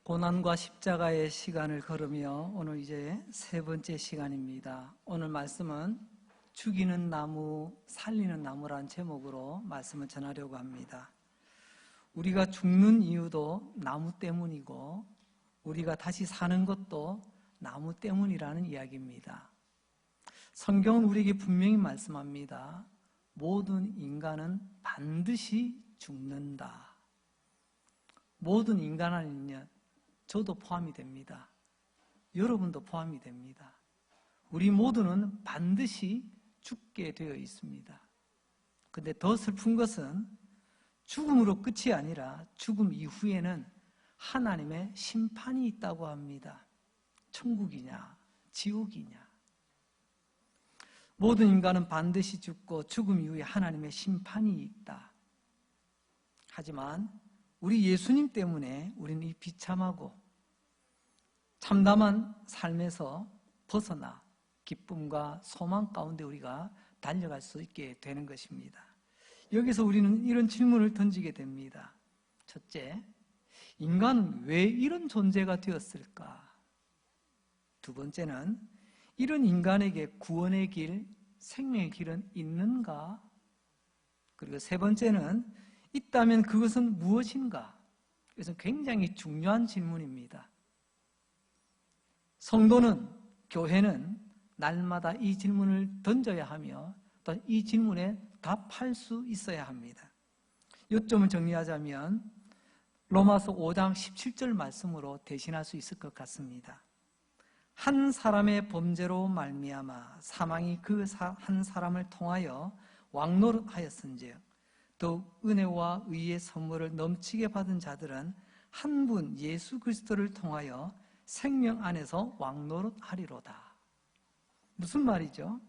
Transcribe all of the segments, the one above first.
고난과 십자가의 시간을 걸으며 오늘 이제 세 번째 시간입니다. 오늘 말씀은 죽이는 나무, 살리는 나무라는 제목으로 말씀을 전하려고 합니다. 우리가 죽는 이유도 나무 때문이고 우리가 다시 사는 것도 나무 때문이라는 이야기입니다. 성경은 우리에게 분명히 말씀합니다. 모든 인간은 반드시 죽는다. 모든 인간 아니냐? 저도 포함이 됩니다. 여러분도 포함이 됩니다. 우리 모두는 반드시 죽게 되어 있습니다. 그런데 더 슬픈 것은 죽음으로 끝이 아니라 죽음 이후에는 하나님의 심판이 있다고 합니다. 천국이냐, 지옥이냐. 모든 인간은 반드시 죽고 죽음 이후에 하나님의 심판이 있다. 하지만 우리 예수님 때문에 우리는 이 비참하고 참담한 삶에서 벗어나 기쁨과 소망 가운데 우리가 달려갈 수 있게 되는 것입니다. 여기서 우리는 이런 질문을 던지게 됩니다. 첫째, 인간은 왜 이런 존재가 되었을까? 두 번째는 이런 인간에게 구원의 길, 생명의 길은 있는가? 그리고 세 번째는 있다면 그것은 무엇인가? 이것은 굉장히 중요한 질문입니다. 성도는, 교회는 날마다 이 질문을 던져야 하며 또 이 질문에 답할 수 있어야 합니다. 요점을 정리하자면 로마서 5장 17절 말씀으로 대신할 수 있을 것 같습니다. 한 사람의 범죄로 말미암아 사망이 그 한 사람을 통하여 왕노릇하였은즉 더욱 은혜와 의의 선물을 넘치게 받은 자들은 한 분 예수 그리스도를 통하여 생명 안에서 왕노릇하리로다. 무슨 말이죠?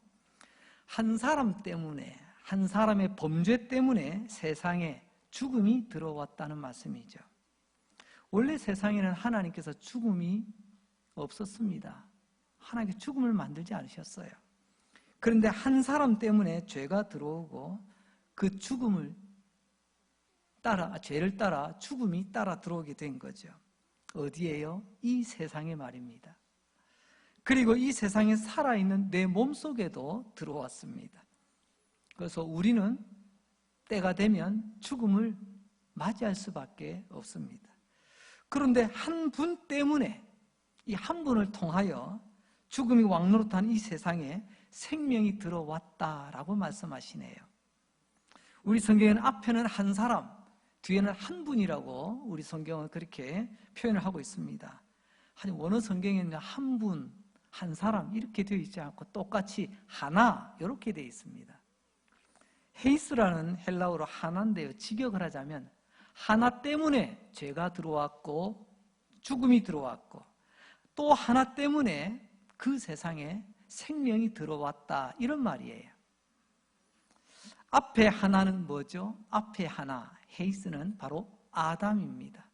한 사람 때문에, 한 사람의 범죄 때문에 세상에 죽음이 들어왔다는 말씀이죠. 원래 세상에는 하나님께서 죽음이 없었습니다. 하나님께서 죽음을 만들지 않으셨어요. 그런데 한 사람 때문에 죄가 들어오고 그 죽음을 따라, 죄를 따라 죽음이 따라 들어오게 된 거죠. 어디에요? 이 세상에 말입니다. 그리고 이 세상에 살아있는 내 몸속에도 들어왔습니다. 그래서 우리는 때가 되면 죽음을 맞이할 수밖에 없습니다. 그런데 한 분 때문에, 이 한 분을 통하여 죽음이 왕노릇한 이 세상에 생명이 들어왔다라고 말씀하시네요. 우리 성경에는 앞에는 한 사람, 뒤에는 한 분이라고 우리 성경은 그렇게 표현을 하고 있습니다. 하지만 원어 성경에는 한 분, 한 사람 이렇게 되어 있지 않고 똑같이 하나 이렇게 되어 있습니다. 헤이스라는 헬라어로 하나인데요. 직역을 하자면 하나 때문에 죄가 들어왔고 죽음이 들어왔고 또 하나 때문에 그 세상에 생명이 들어왔다 이런 말이에요. 앞에 하나는 뭐죠? 앞에 하나, 헤이스는 바로 아담입니다.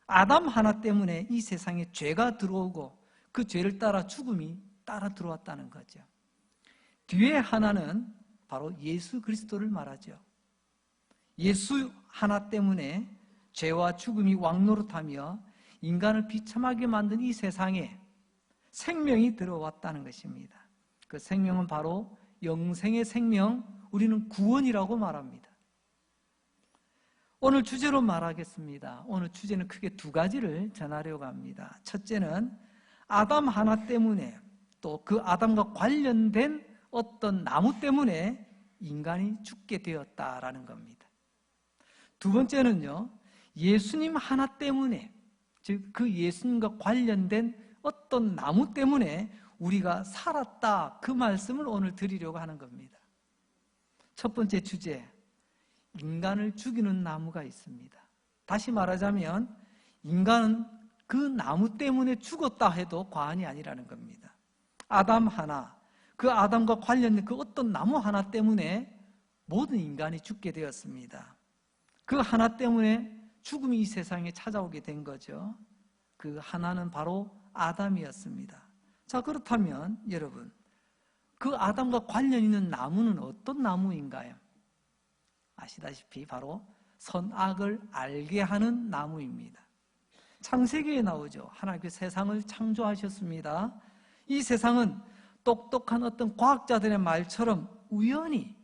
아담 하나 때문에 이 세상에 죄가 들어오고 그 죄를 따라 죽음이 따라 들어왔다는 거죠. 뒤에 하나는 바로 예수 그리스도를 말하죠. 예수 하나 때문에 죄와 죽음이 왕노릇하며 인간을 비참하게 만든 이 세상에 생명이 들어왔다는 것입니다. 그 생명은 바로 영생의 생명, 우리는 구원이라고 말합니다. 오늘 주제로 말하겠습니다. 오늘 주제는 크게 두 가지를 전하려고 합니다. 첫째는 아담 하나 때문에 또 그 아담과 관련된 어떤 나무 때문에 인간이 죽게 되었다라는 겁니다. 두 번째는요, 예수님 하나 때문에, 즉 그 예수님과 관련된 어떤 나무 때문에 우리가 살았다, 그 말씀을 오늘 드리려고 하는 겁니다. 첫 번째 주제, 인간을 죽이는 나무가 있습니다. 다시 말하자면 인간은 그 나무 때문에 죽었다 해도 과언이 아니라는 겁니다. 아담 하나, 그 아담과 관련된 그 어떤 나무 하나 때문에 모든 인간이 죽게 되었습니다. 그 하나 때문에 죽음이 이 세상에 찾아오게 된 거죠. 그 하나는 바로 아담이었습니다. 자, 그렇다면 여러분, 그 아담과 관련 있는 나무는 어떤 나무인가요? 아시다시피 바로 선악을 알게 하는 나무입니다. 창세기에 나오죠. 하나님께서 세상을 창조하셨습니다. 이 세상은 똑똑한 어떤 과학자들의 말처럼 우연히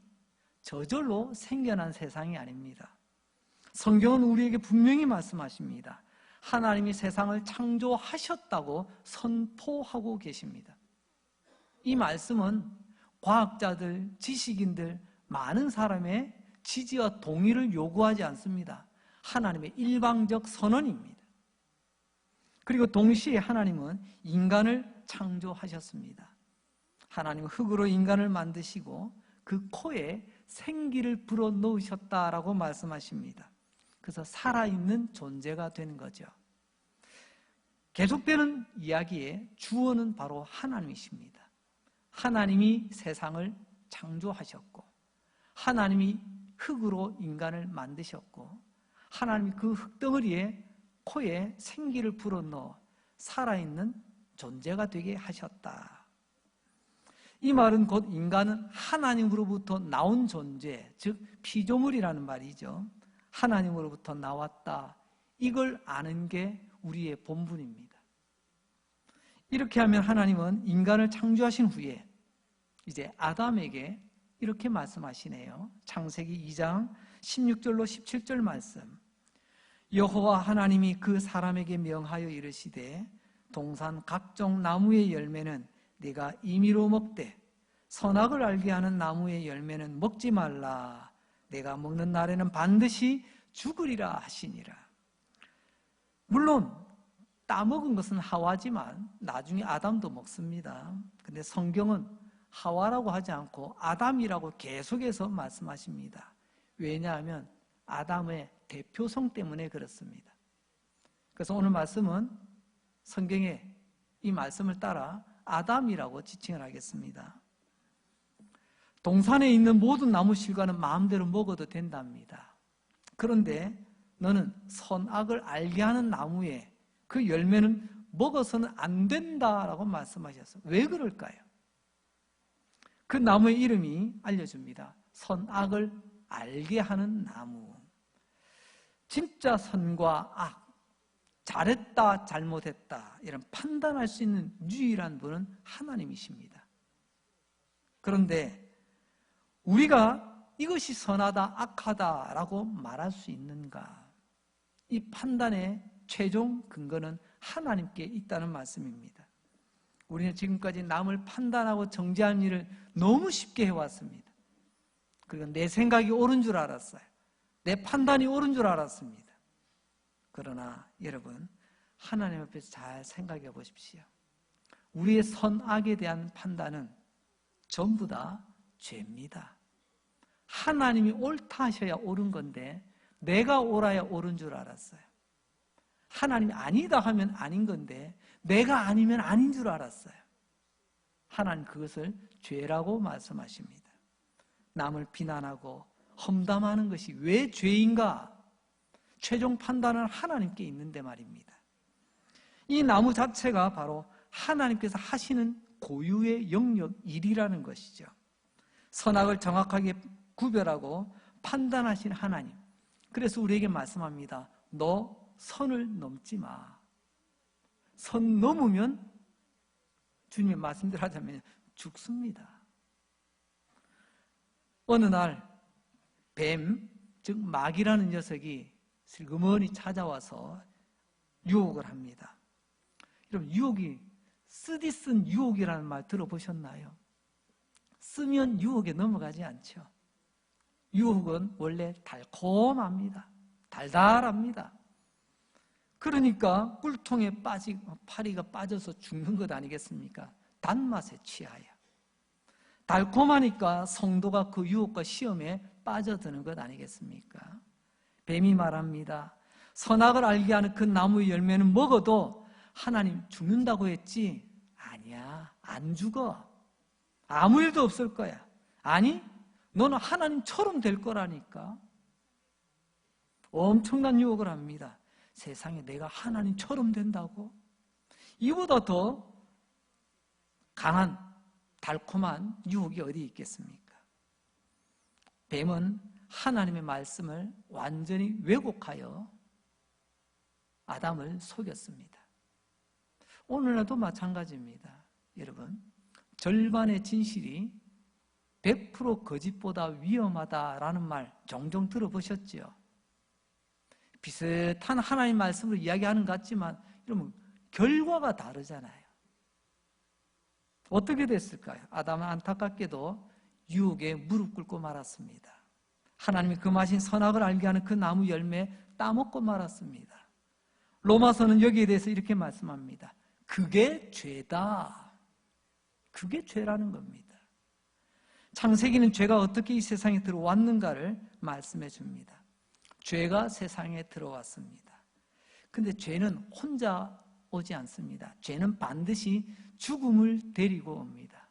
저절로 생겨난 세상이 아닙니다. 성경은 우리에게 분명히 말씀하십니다. 하나님이 세상을 창조하셨다고 선포하고 계십니다. 이 말씀은 과학자들, 지식인들, 많은 사람의 지지와 동의를 요구하지 않습니다. 하나님의 일방적 선언입니다. 그리고 동시에 하나님은 인간을 창조하셨습니다. 하나님은 흙으로 인간을 만드시고 그 코에 생기를 불어넣으셨다라고 말씀하십니다. 그래서 살아있는 존재가 되는 거죠. 계속되는 이야기의 주어는 바로 하나님이십니다. 하나님이 세상을 창조하셨고 하나님이 흙으로 인간을 만드셨고 하나님이 그 흙덩어리에 코에 생기를 불어넣어 살아있는 존재가 되게 하셨다. 이 말은 곧 인간은 하나님으로부터 나온 존재, 즉 피조물이라는 말이죠. 하나님으로부터 나왔다. 이걸 아는 게 우리의 본분입니다. 이렇게 하면 하나님은 인간을 창조하신 후에 이제 아담에게 이렇게 말씀하시네요. 창세기 2장 16절로 17절 말씀. 여호와 하나님이 그 사람에게 명하여 이르시되 동산 각종 나무의 열매는 네가 임의로 먹되 선악을 알게 하는 나무의 열매는 먹지 말라. 내가 먹는 날에는 반드시 죽으리라 하시니라. 물론 따먹은 것은 하와지만 나중에 아담도 먹습니다. 근데 성경은 하와라고 하지 않고 아담이라고 계속해서 말씀하십니다. 왜냐하면 아담의 대표성 때문에 그렇습니다. 그래서 오늘 말씀은 성경의 이 말씀을 따라 아담이라고 지칭을 하겠습니다. 동산에 있는 모든 나무 실과는 마음대로 먹어도 된답니다. 그런데 너는 선악을 알게 하는 나무에 그 열매는 먹어서는 안 된다라고 말씀하셨어요. 왜 그럴까요? 그 나무의 이름이 알려줍니다. 선악을 알게 하는 나무. 진짜 선과 악, 잘했다, 잘못했다 이런 판단할 수 있는 유일한 분은 하나님이십니다. 그런데 우리가 이것이 선하다, 악하다라고 말할 수 있는가? 이 판단의 최종 근거는 하나님께 있다는 말씀입니다. 우리는 지금까지 남을 판단하고 정죄하는 일을 너무 쉽게 해왔습니다. 그리고 내 생각이 옳은 줄 알았어요. 내 판단이 옳은 줄 알았습니다. 그러나 여러분, 하나님 앞에서 잘 생각해 보십시오. 우리의 선악에 대한 판단은 전부 다 죄입니다. 하나님이 옳다 하셔야 옳은 건데 내가 옳아야 옳은 줄 알았어요. 하나님이 아니다 하면 아닌 건데 내가 아니면 아닌 줄 알았어요. 하나님 그것을 죄라고 말씀하십니다. 남을 비난하고 험담하는 것이 왜 죄인가? 최종 판단은 하나님께 있는데 말입니다. 이 나무 자체가 바로 하나님께서 하시는 고유의 영역 일이라는 것이죠. 선악을 정확하게 구별하고 판단하신 하나님. 그래서 우리에게 말씀합니다. 너 선을 넘지 마. 선 넘으면 주님의 말씀대로 하자면 죽습니다. 어느 날 뱀, 즉 마귀라는 녀석이 슬그머니 찾아와서 유혹을 합니다. 여러분, 유혹이 쓰디 쓴 유혹이라는 말 들어보셨나요? 쓰면 유혹에 넘어가지 않죠. 유혹은 원래 달콤합니다. 달달합니다. 그러니까 꿀통에 파리가 빠져서 죽는 것 아니겠습니까? 단맛에 취하여. 달콤하니까 성도가 그 유혹과 시험에 빠져드는 것 아니겠습니까? 뱀이 말합니다. 선악을 알게 하는 그 나무의 열매는 먹어도 하나님 죽는다고 했지? 아니야, 안 죽어. 아무 일도 없을 거야. 아니, 너는 하나님처럼 될 거라니까. 엄청난 유혹을 합니다. 세상에 내가 하나님처럼 된다고? 이보다 더 강한 달콤한 유혹이 어디 있겠습니까? 뱀은 하나님의 말씀을 완전히 왜곡하여 아담을 속였습니다. 오늘날도 마찬가지입니다. 여러분, 절반의 진실이 100% 거짓보다 위험하다라는 말 종종 들어보셨죠? 비슷한 하나님 말씀으로 이야기하는 것 같지만 여러분, 결과가 다르잖아요. 어떻게 됐을까요? 아담은 안타깝게도 유혹에 무릎 꿇고 말았습니다. 하나님이 금하신 선악을 알게 하는 그 나무 열매 따먹고 말았습니다. 로마서는 여기에 대해서 이렇게 말씀합니다. 그게 죄다. 그게 죄라는 겁니다. 창세기는 죄가 어떻게 이 세상에 들어왔는가를 말씀해 줍니다. 죄가 세상에 들어왔습니다. 근데 죄는 혼자 오지 않습니다. 죄는 반드시 죽음을 데리고 옵니다.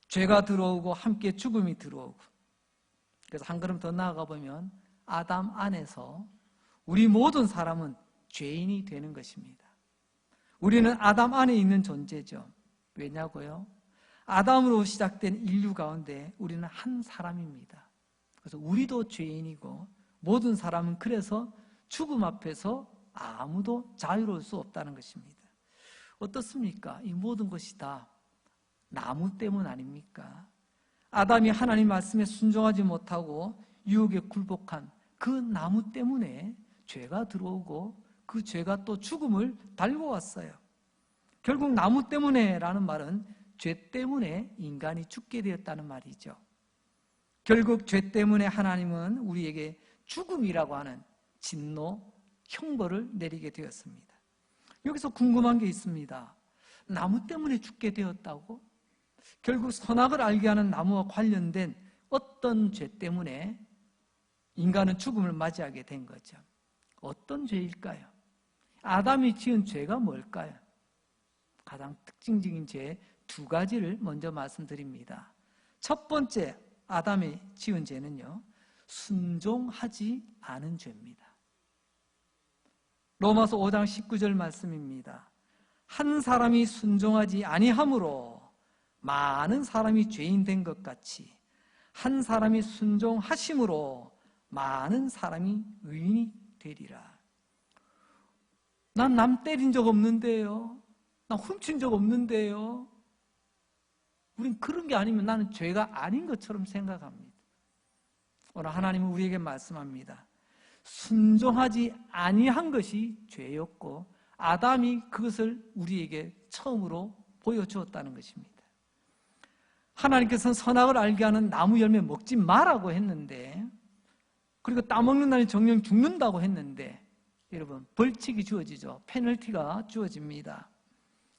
죄가 들어오고 함께 죽음이 들어오고, 그래서 한 걸음 더 나아가 보면 아담 안에서 우리 모든 사람은 죄인이 되는 것입니다. 우리는 아담 안에 있는 존재죠. 왜냐고요? 아담으로 시작된 인류 가운데 우리는 한 사람입니다. 그래서 우리도 죄인이고 모든 사람은 그래서 죽음 앞에서 아무도 자유로울 수 없다는 것입니다. 어떻습니까? 이 모든 것이 다 나무 때문 아닙니까? 아담이 하나님 말씀에 순종하지 못하고 유혹에 굴복한 그 나무 때문에 죄가 들어오고 그 죄가 또 죽음을 달고 왔어요. 결국 나무 때문에라는 말은 죄 때문에 인간이 죽게 되었다는 말이죠. 결국 죄 때문에 하나님은 우리에게 죽음이라고 하는 진노, 형벌을 내리게 되었습니다. 여기서 궁금한 게 있습니다. 나무 때문에 죽게 되었다고? 결국 선악을 알게 하는 나무와 관련된 어떤 죄 때문에 인간은 죽음을 맞이하게 된 거죠. 어떤 죄일까요? 아담이 지은 죄가 뭘까요? 가장 특징적인 죄 두 가지를 먼저 말씀드립니다. 첫 번째, 아담이 지은 죄는요, 순종하지 않은 죄입니다. 로마서 5장 19절 말씀입니다. 한 사람이 순종하지 아니함으로 많은 사람이 죄인 된 것 같이 한 사람이 순종하심으로 많은 사람이 의인이 되리라. 난 남 때린 적 없는데요. 난 훔친 적 없는데요. 우린 그런 게 아니면 나는 죄가 아닌 것처럼 생각합니다. 오늘 하나님은 우리에게 말씀합니다. 순종하지 아니한 것이 죄였고 아담이 그것을 우리에게 처음으로 보여주었다는 것입니다. 하나님께서는 선악을 알게 하는 나무 열매 먹지 마라고 했는데, 그리고 따먹는 날이 정령 죽는다고 했는데, 여러분 벌칙이 주어지죠. 페널티가 주어집니다.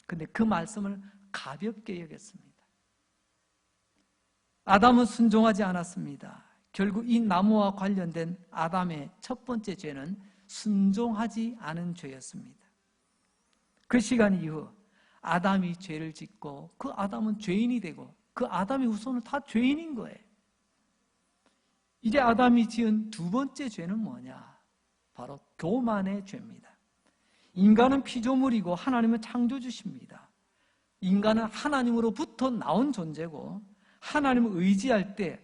근데 그 말씀을 가볍게 여겼습니다. 아담은 순종하지 않았습니다. 결국 이 나무와 관련된 아담의 첫 번째 죄는 순종하지 않은 죄였습니다. 그 시간 이후 아담이 죄를 짓고 그 아담은 죄인이 되고 그 아담의 후손은 다 죄인인 거예요. 이제 아담이 지은 두 번째 죄는 뭐냐? 바로 교만의 죄입니다. 인간은 피조물이고 하나님은 창조주십니다. 인간은 하나님으로부터 나온 존재고 하나님을 의지할 때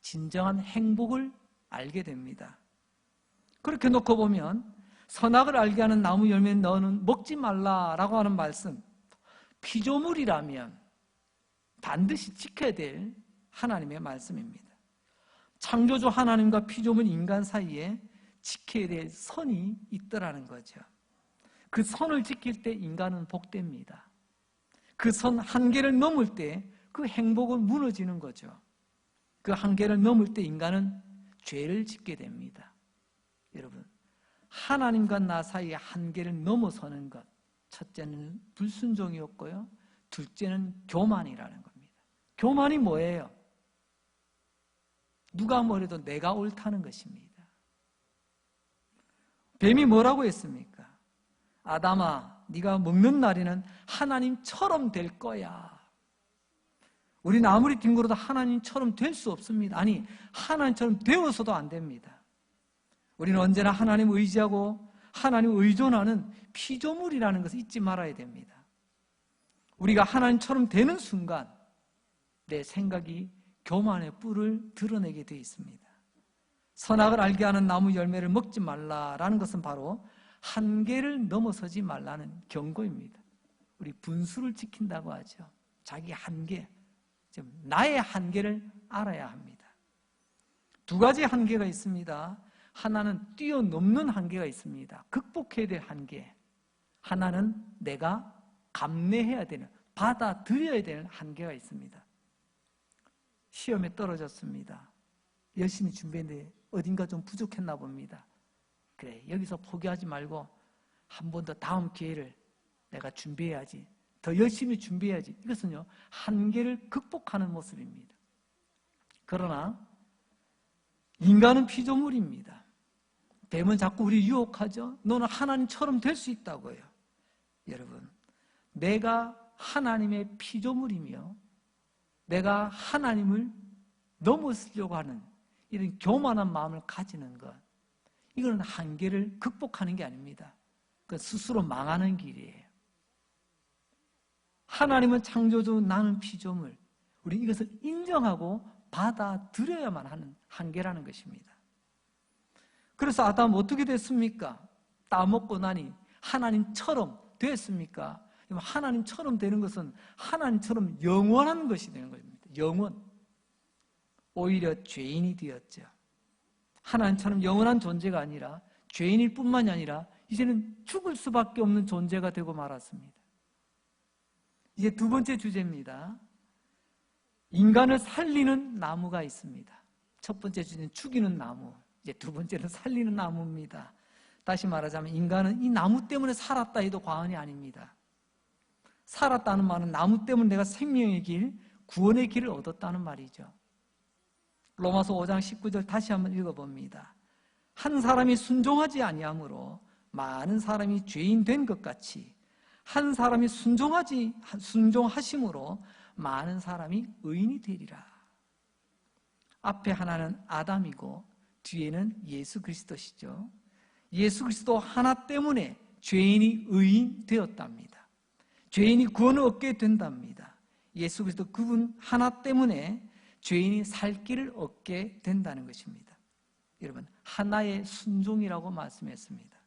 진정한 행복을 알게 됩니다. 그렇게 놓고 보면 선악을 알게 하는 나무 열매는 너는 먹지 말라라고 하는 말씀, 피조물이라면 반드시 지켜야 될 하나님의 말씀입니다. 창조주 하나님과 피조물 인간 사이에 지켜야 될 선이 있더라는 거죠. 그 선을 지킬 때 인간은 복됩니다. 그 선 한계를 넘을 때 그 행복은 무너지는 거죠. 그 한계를 넘을 때 인간은 죄를 짓게 됩니다. 여러분, 하나님과 나 사이의 한계를 넘어서는 것, 첫째는 불순종이었고요, 둘째는 교만이라는 겁니다. 교만이 뭐예요? 누가 뭐래도 내가 옳다는 것입니다. 뱀이 뭐라고 했습니까? 아담아, 네가 먹는 날에는 하나님처럼 될 거야. 우리는 아무리 뒹굴어도 하나님처럼 될 수 없습니다. 아니, 하나님처럼 되어서도 안 됩니다. 우리는 언제나 하나님을 의지하고 하나님을 의존하는 피조물이라는 것을 잊지 말아야 됩니다. 우리가 하나님처럼 되는 순간 내 생각이 교만의 뿔을 드러내게 되어 있습니다. 선악을 알게 하는 나무 열매를 먹지 말라라는 것은 바로 한계를 넘어서지 말라는 경고입니다. 우리 분수를 지킨다고 하죠. 자기 한계, 나의 한계를 알아야 합니다. 두 가지 한계가 있습니다. 하나는 뛰어넘는 한계가 있습니다. 극복해야 될 한계. 하나는 내가 감내해야 되는, 받아들여야 되는 한계가 있습니다. 시험에 떨어졌습니다. 열심히 준비했는데 어딘가 좀 부족했나 봅니다. 그래, 여기서 포기하지 말고 한 번 더 다음 기회를 내가 준비해야지. 더 열심히 준비해야지. 이것은요, 한계를 극복하는 모습입니다. 그러나 인간은 피조물입니다. 뱀은 자꾸 우리 유혹하죠. 너는 하나님처럼 될 수 있다고요. 여러분, 내가 하나님의 피조물이며 내가 하나님을 넘어서려고 하는 이런 교만한 마음을 가지는 것, 이거는 한계를 극복하는 게 아닙니다. 그건 스스로 망하는 길이에요. 하나님은 창조주, 나는 피조물. 우리 이것을 인정하고 받아들여야만 하는 한계라는 것입니다. 그래서 아담 어떻게 됐습니까? 따먹고 나니 하나님처럼 됐습니까? 하나님처럼 되는 것은 하나님처럼 영원한 것이 되는 것입니다. 영원. 오히려 죄인이 되었죠. 하나님처럼 영원한 존재가 아니라 죄인일 뿐만이 아니라 이제는 죽을 수밖에 없는 존재가 되고 말았습니다. 이제 두 번째 주제입니다. 인간을 살리는 나무가 있습니다. 첫 번째 주제는 죽이는 나무, 이제 두 번째는 살리는 나무입니다. 다시 말하자면 인간은 이 나무 때문에 살았다 해도 과언이 아닙니다. 살았다는 말은 나무 때문에 내가 생명의 길, 구원의 길을 얻었다는 말이죠. 로마서 5장 19절 다시 한번 읽어봅니다. 한 사람이 순종하지 아니함으로 많은 사람이 죄인 된 것 같이 한 사람이 순종하심으로 많은 사람이 의인이 되리라. 앞에 하나는 아담이고 뒤에는 예수 그리스도시죠. 예수 그리스도 하나 때문에 죄인이 의인 되었답니다. 죄인이 구원을 얻게 된답니다. 예수 그리스도 그분 하나 때문에 죄인이 살 길을 얻게 된다는 것입니다. 여러분, 하나의 순종이라고 말씀했습니다.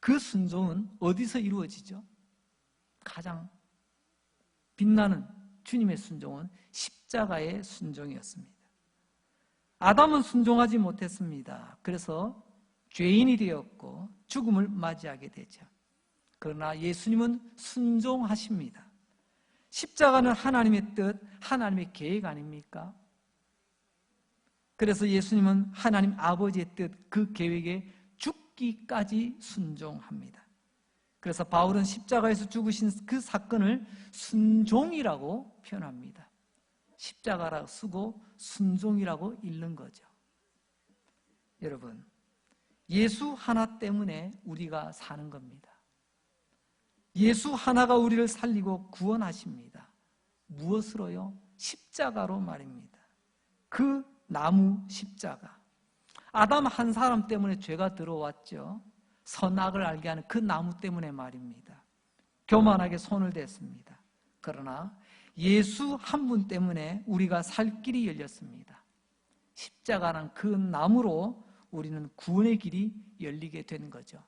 그 순종은 어디서 이루어지죠? 가장 빛나는 주님의 순종은 십자가의 순종이었습니다. 아담은 순종하지 못했습니다. 그래서 죄인이 되었고 죽음을 맞이하게 되죠. 그러나 예수님은 순종하십니다. 십자가는 하나님의 뜻, 하나님의 계획 아닙니까? 그래서 예수님은 하나님 아버지의 뜻, 그 계획에 죽기까지 순종합니다. 그래서 바울은 십자가에서 죽으신 그 사건을 순종이라고 표현합니다. 십자가라고 쓰고 순종이라고 읽는 거죠. 여러분, 예수 하나 때문에 우리가 사는 겁니다. 예수 하나가 우리를 살리고 구원하십니다. 무엇으로요? 십자가로 말입니다. 그 나무 십자가. 아담 한 사람 때문에 죄가 들어왔죠. 선악을 알게 하는 그 나무 때문에 말입니다. 교만하게 손을 댔습니다. 그러나 예수 한 분 때문에 우리가 살 길이 열렸습니다. 십자가란 그 나무로 우리는 구원의 길이 열리게 된 거죠.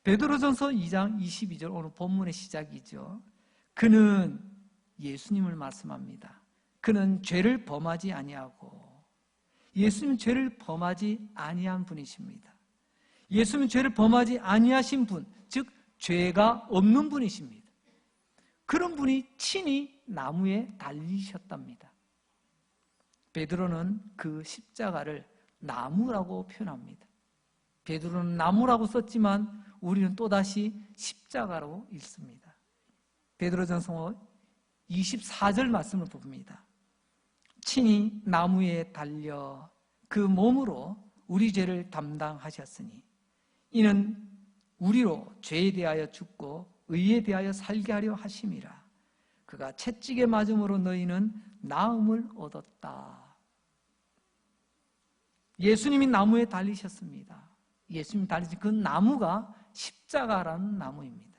베드로전서 2장 22절, 오늘 본문의 시작이죠. 그는 예수님을 말씀합니다. 그는 죄를 범하지 아니하고, 예수님은 죄를 범하지 아니한 분이십니다. 예수님은 죄를 범하지 아니하신 분, 즉 죄가 없는 분이십니다. 그런 분이 친히 나무에 달리셨답니다. 베드로는 그 십자가를 나무라고 표현합니다. 베드로는 나무라고 썼지만 우리는 또다시 십자가로 읽습니다. 베드로전서 24절 말씀을 봅니다. 친히 나무에 달려 그 몸으로 우리 죄를 담당하셨으니 이는 우리로 죄에 대하여 죽고 의에 대하여 살게 하려 하심이라. 그가 채찍에 맞음으로 너희는 나음을 얻었다. 예수님이 나무에 달리셨습니다. 예수님이 달리신 그 나무가 십자가라는 나무입니다.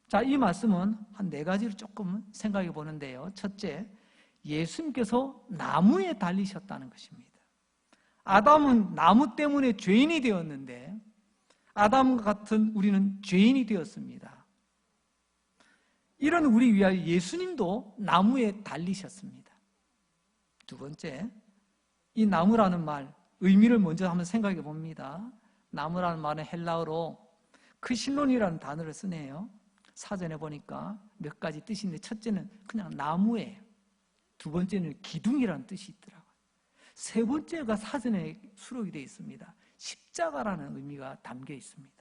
자, 이 말씀은 한 네 가지를 조금 생각해 보는데요. 첫째, 예수님께서 나무에 달리셨다는 것입니다. 아담은 나무 때문에 죄인이 되었는데 아담과 같은 우리는 죄인이 되었습니다. 이런 우리 위하여 예수님도 나무에 달리셨습니다. 두 번째, 이 나무라는 말, 의미를 먼저 한번 생각해 봅니다. 나무라는 말은 헬라어로 크실론이라는 단어를 쓰네요. 사전에 보니까 몇 가지 뜻이 있는데 첫째는 그냥 나무예요. 두 번째는 기둥이라는 뜻이 있더라고요. 세 번째가 사전에 수록이 되어 있습니다. 십자가라는 의미가 담겨 있습니다.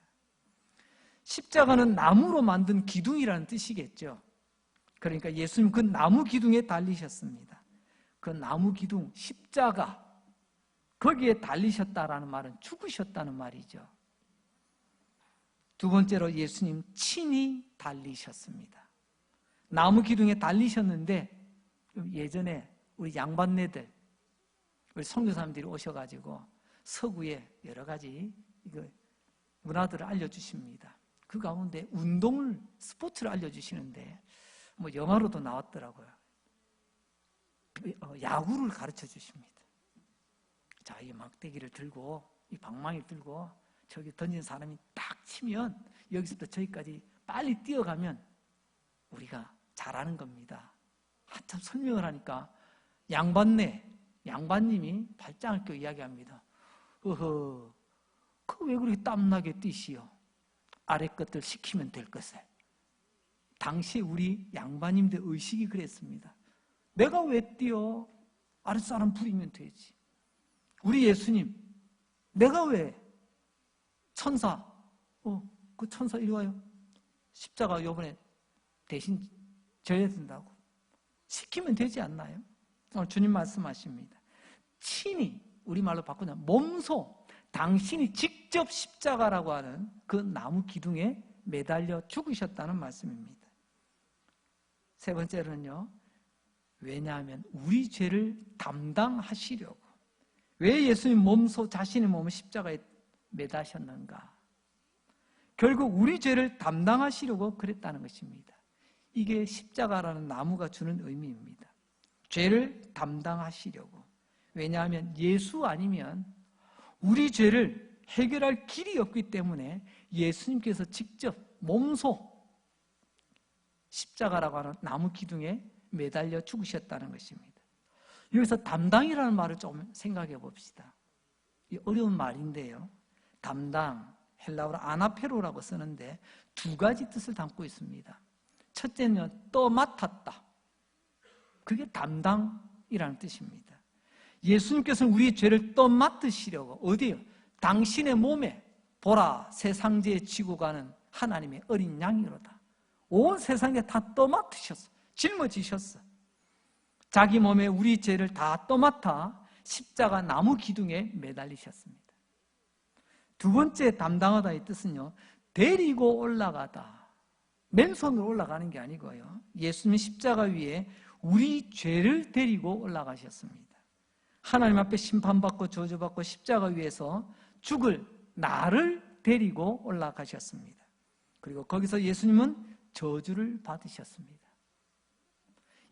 십자가는 나무로 만든 기둥이라는 뜻이겠죠. 그러니까 예수님 그 나무 기둥에 달리셨습니다. 그 나무 기둥, 십자가, 거기에 달리셨다라는 말은 죽으셨다는 말이죠. 두 번째로 예수님 친히 달리셨습니다. 나무 기둥에 달리셨는데 예전에 우리 양반네들, 우리 선교사님들이 오셔가지고 서구에 여러 가지 문화들을 알려주십니다. 그 가운데 운동을, 스포츠를 알려주시는데 뭐 영화로도 나왔더라고요. 야구를 가르쳐 주십니다. 자, 이 막대기를 들고, 이 방망이를 들고 저기 던진 사람이 딱 치면 여기서부터 저기까지 빨리 뛰어가면 우리가 잘하는 겁니다. 한참 설명을 하니까 양반님이 발장을 껴 이야기합니다. 그 왜 그렇게 땀나게 뛰시오? 아래 것들 시키면 될 것을. 당시 우리 양반님들 의식이 그랬습니다. 내가 왜 뛰어? 아랫사람 부리면 되지. 우리 예수님, 내가 왜? 천사, 그 천사 이리 와요. 십자가 요번에 대신 져야 된다고. 시키면 되지 않나요? 오늘 주님 말씀하십니다. 친히, 우리말로 바꾸면 몸소, 당신이 직접 십자가라고 하는 그 나무 기둥에 매달려 죽으셨다는 말씀입니다. 세 번째로는요, 왜냐하면 우리 죄를 담당하시려고. 왜 예수님 몸소 자신의 몸을 십자가에 매다셨는가? 결국 우리 죄를 담당하시려고 그랬다는 것입니다. 이게 십자가라는 나무가 주는 의미입니다. 죄를 담당하시려고. 왜냐하면 예수 아니면 우리 죄를 해결할 길이 없기 때문에 예수님께서 직접 몸소 십자가라고 하는 나무 기둥에 매달려 죽으셨다는 것입니다. 여기서 담당이라는 말을 좀 생각해 봅시다. 이 어려운 말인데요. 담당, 헬라어로 아나페로라고 쓰는데 두 가지 뜻을 담고 있습니다. 첫째는 떠맡았다. 그게 담당이라는 뜻입니다. 예수님께서는 우리의 죄를 떠맡으시려고 어디요? 당신의 몸에 보라 세상제에 지고 가는 하나님의 어린 양이로다. 온 세상에 다 떠맡으셨어. 짊어지셨어. 자기 몸에 우리 죄를 다 떠맡아 십자가 나무 기둥에 매달리셨습니다. 두 번째 담당하다의 뜻은요, 데리고 올라가다. 맨손으로 올라가는 게 아니고요. 예수님이 십자가 위에 우리 죄를 데리고 올라가셨습니다. 하나님 앞에 심판받고 저주받고 십자가 위에서 죽을 나를 데리고 올라가셨습니다. 그리고 거기서 예수님은 저주를 받으셨습니다.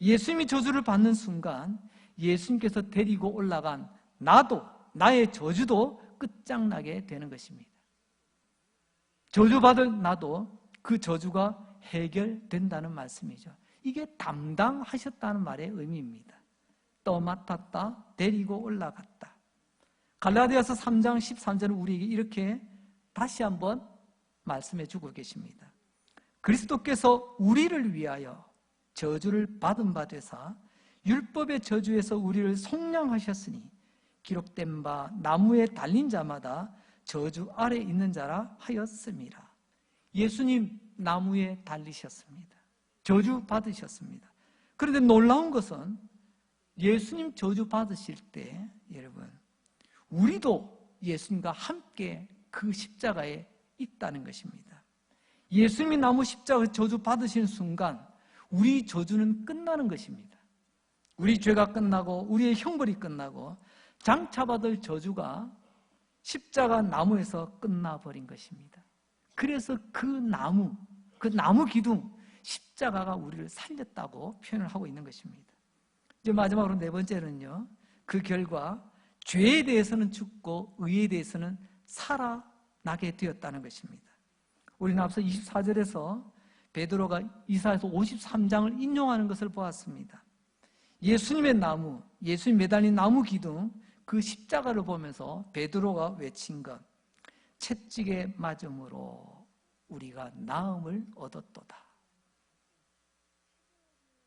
예수님이 저주를 받는 순간 예수님께서 데리고 올라간 나도, 나의 저주도 끝장나게 되는 것입니다. 저주받을 나도 그 저주가 해결된다는 말씀이죠. 이게 담당하셨다는 말의 의미입니다. 떠맡았다, 데리고 올라갔다. 갈라디아서 3장 13절은 우리에게 이렇게 다시 한번 말씀해 주고 계십니다. 그리스도께서 우리를 위하여 저주를 받은 바 되사 율법의 저주에서 우리를 속량하셨으니 기록된 바 나무에 달린 자마다 저주 아래 있는 자라 하였습니다. 예수님 나무에 달리셨습니다. 저주 받으셨습니다. 그런데 놀라운 것은 예수님 저주 받으실 때 여러분 우리도 예수님과 함께 그 십자가에 있다는 것입니다. 예수님이 나무 십자가 저주 받으시는 순간 우리 저주는 끝나는 것입니다. 우리 죄가 끝나고 우리의 형벌이 끝나고 장차받을 저주가 십자가 나무에서 끝나버린 것입니다. 그래서 그 나무 기둥 십자가가 우리를 살렸다고 표현을 하고 있는 것입니다. 이제 마지막으로 네 번째는요, 그 결과 죄에 대해서는 죽고 의에 대해서는 살아나게 되었다는 것입니다. 우리는 앞서 24절에서 베드로가 이사야서 53장을 인용하는 것을 보았습니다. 예수님의 나무, 예수님 매달린 나무 기둥, 그 십자가를 보면서 베드로가 외친 것, 채찍에 맞음으로 우리가 나음을 얻었도다.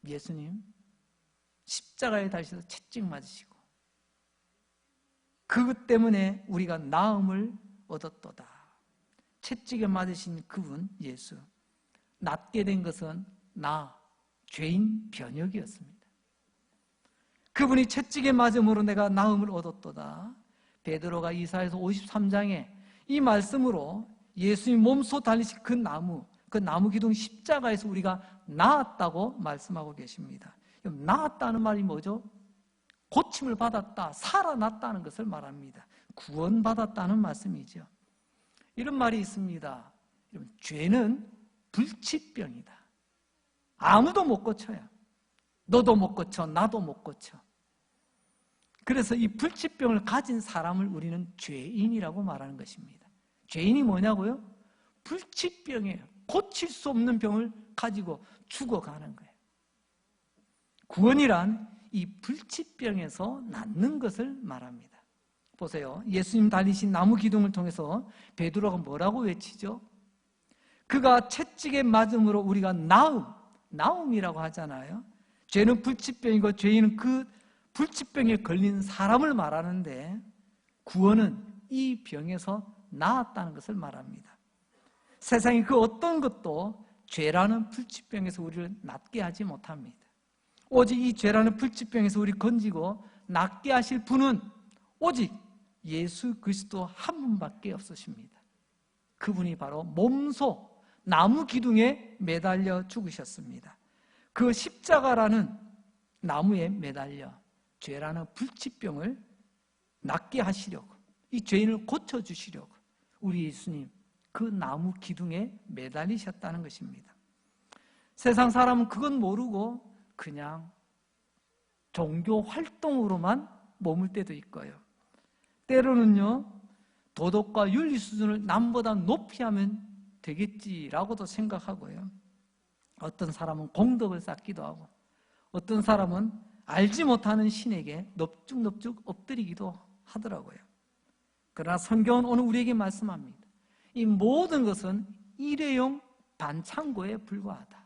예수님 십자가에 달리셔서 채찍 맞으시고 그것 때문에 우리가 나음을 얻었도다. 채찍에 맞으신 그분 예수, 낫게 된 것은 나 죄인 변역이었습니다. 그분이 채찍에 맞음으로 내가 나음을 얻었도다. 베드로가 이사야서 53장에 이 말씀으로 예수님 몸소 달리신 그 나무 기둥 십자가에서 우리가 나았다고 말씀하고 계십니다. 나았다는 말이 뭐죠? 고침을 받았다, 살아났다는 것을 말합니다. 구원받았다는 말씀이죠. 이런 말이 있습니다. 죄는 불치병이다. 아무도 못 고쳐요. 너도 못 고쳐, 나도 못 고쳐. 그래서 이 불치병을 가진 사람을 우리는 죄인이라고 말하는 것입니다. 죄인이 뭐냐고요? 불치병이에요. 고칠 수 없는 병을 가지고 죽어가는 거예요. 구원이란 이 불치병에서 낫는 것을 말합니다. 보세요. 예수님 달리신 나무 기둥을 통해서 베드로가 뭐라고 외치죠? 그가 채찍에 맞음으로 우리가 나음이라고 하잖아요. 죄는 불치병이고 죄인은 그 불치병에 걸린 사람을 말하는데 구원은 이 병에서 나았다는 것을 말합니다. 세상의 그 어떤 것도 죄라는 불치병에서 우리를 낫게 하지 못합니다. 오직 이 죄라는 불치병에서 우리 건지고 낫게 하실 분은 오직 예수 그리스도 한 분밖에 없으십니다. 그분이 바로 몸소 나무 기둥에 매달려 죽으셨습니다. 그 십자가라는 나무에 매달려 죄라는 불치병을 낫게 하시려고, 이 죄인을 고쳐주시려고 우리 예수님 그 나무 기둥에 매달리셨다는 것입니다. 세상 사람은 그건 모르고 그냥 종교 활동으로만 머물 때도 있고요. 때로는요, 도덕과 윤리 수준을 남보다 높이 하면 되겠지라고도 생각하고요. 어떤 사람은 공덕을 쌓기도 하고 어떤 사람은 알지 못하는 신에게 넙죽넙죽 엎드리기도 하더라고요. 그러나 성경은 오늘 우리에게 말씀합니다. 이 모든 것은 일회용 반창고에 불과하다.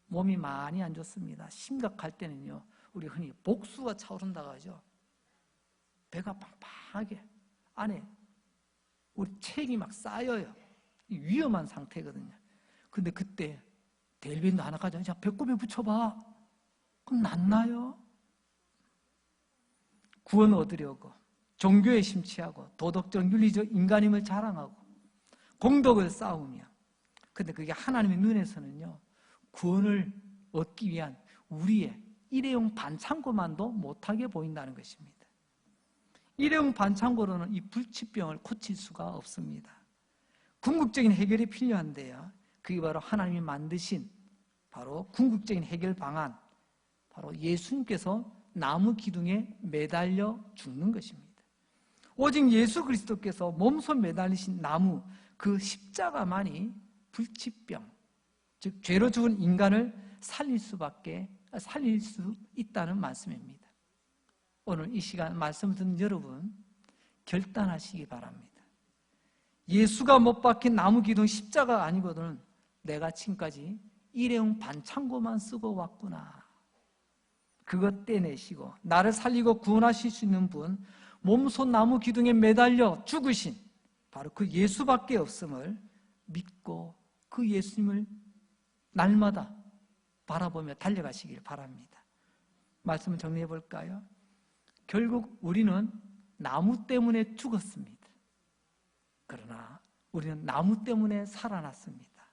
몸이 많이 안 좋습니다. 심각할 때는요, 우리 흔히 복수가 차오른다고 하죠. 배가 팡팡하게 안에 우리 체액이 막 쌓여요. 위험한 상태거든요. 근데 그때 델빈도 하나 가져. 자, 배꼽에 붙여봐. 그럼 낫나요? 구원 얻으려고 종교에 심취하고 도덕적 윤리적 인간임을 자랑하고 공덕을 쌓으며, 근데 그게 하나님의 눈에서는요, 구원을 얻기 위한 우리의 일회용 반창고만도 못하게 보인다는 것입니다. 일회용 반창고로는 이 불치병을 고칠 수가 없습니다. 궁극적인 해결이 필요한데요, 그게 바로 하나님이 만드신 바로 궁극적인 해결 방안, 바로 예수님께서 나무 기둥에 매달려 죽는 것입니다. 오직 예수 그리스도께서 몸소 매달리신 나무, 그 십자가만이 불치병, 즉 죄로 죽은 인간을 살릴 수 있다는 말씀입니다. 오늘 이 시간 말씀을 듣는 여러분, 결단하시기 바랍니다. 예수가 못 박힌 나무 기둥 십자가 아니거든 내가 지금까지 일회용 반창고만 쓰고 왔구나. 그것 떼내시고 나를 살리고 구원하실 수 있는 분, 몸소 나무 기둥에 매달려 죽으신 바로 그 예수밖에 없음을 믿고 그 예수님을 날마다 바라보며 달려가시길 바랍니다. 말씀을 정리해 볼까요? 결국 우리는 나무 때문에 죽었습니다. 그러나 우리는 나무 때문에 살아났습니다.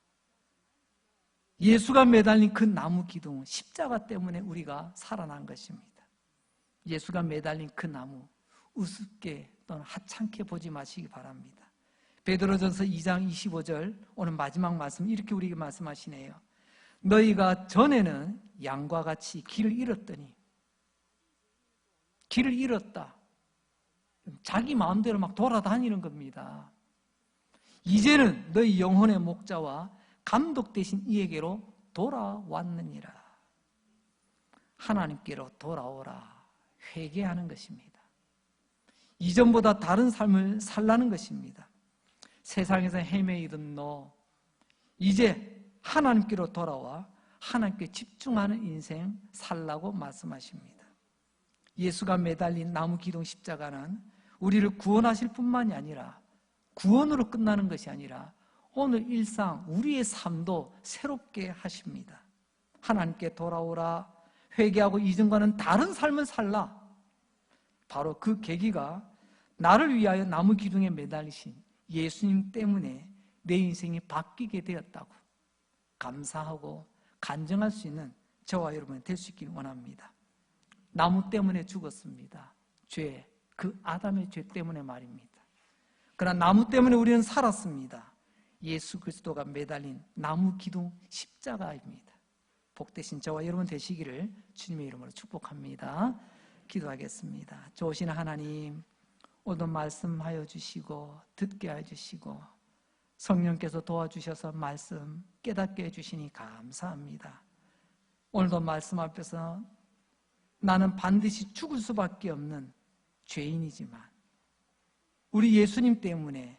예수가 매달린 그 나무 기둥, 십자가 때문에 우리가 살아난 것입니다. 예수가 매달린 그 나무 우습게 또는 하찮게 보지 마시기 바랍니다. 베드로전서 2장 25절 오늘 마지막 말씀 이렇게 우리에게 말씀하시네요. 너희가 전에는 양과 같이 길을 잃었더니, 길을 잃었다. 자기 마음대로 막 돌아다니는 겁니다. 이제는 너희 영혼의 목자와 감독 되신 이에게로 돌아왔느니라. 하나님께로 돌아오라. 회개하는 것입니다. 이전보다 다른 삶을 살라는 것입니다. 세상에서 헤매이던 너, 이제 하나님께로 돌아와 하나님께 집중하는 인생 살라고 말씀하십니다. 예수가 매달린 나무 기둥 십자가는 우리를 구원하실 뿐만이 아니라 구원으로 끝나는 것이 아니라 오늘 일상 우리의 삶도 새롭게 하십니다. 하나님께 돌아오라. 회개하고 이전과는 다른 삶을 살라. 바로 그 계기가 나를 위하여 나무 기둥에 매달리신 예수님 때문에 내 인생이 바뀌게 되었다고 감사하고 간증할 수 있는 저와 여러분이 될 수 있길 원합니다. 나무 때문에 죽었습니다. 죄, 그 아담의 죄 때문에 말입니다. 그러나 나무 때문에 우리는 살았습니다. 예수 그리스도가 매달린 나무 기둥 십자가입니다. 복되신 저와 여러분 되시기를 주님의 이름으로 축복합니다. 기도하겠습니다. 좋으신 하나님, 오늘도 말씀하여 주시고 듣게 해주시고 성령께서 도와주셔서 말씀 깨닫게 해주시니 감사합니다. 오늘도 말씀 앞에서 나는 반드시 죽을 수밖에 없는 죄인이지만 우리 예수님 때문에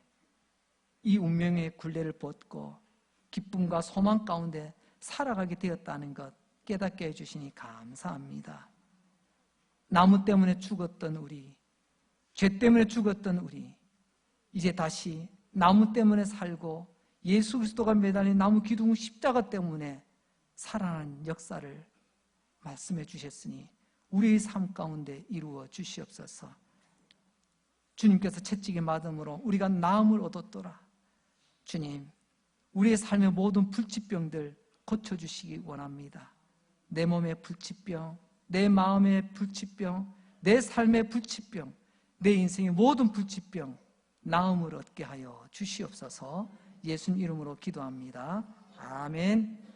이 운명의 굴레를 벗고 기쁨과 소망 가운데 살아가게 되었다는 것 깨닫게 해주시니 감사합니다. 나무 때문에 죽었던 우리, 죄 때문에 죽었던 우리, 이제 다시 나무 때문에 살고 예수 그리스도가 매달린 나무 기둥 십자가 때문에 살아나는 역사를 말씀해 주셨으니 우리의 삶 가운데 이루어 주시옵소서. 주님께서 채찍에 맞음으로 우리가 나음을 얻었더라. 주님, 우리의 삶의 모든 불치병들 고쳐주시기 원합니다. 내 몸의 불치병, 내 마음의 불치병, 내 삶의 불치병, 내 인생의 모든 불치병 나음을 얻게 하여 주시옵소서. 예수님 이름으로 기도합니다. 아멘.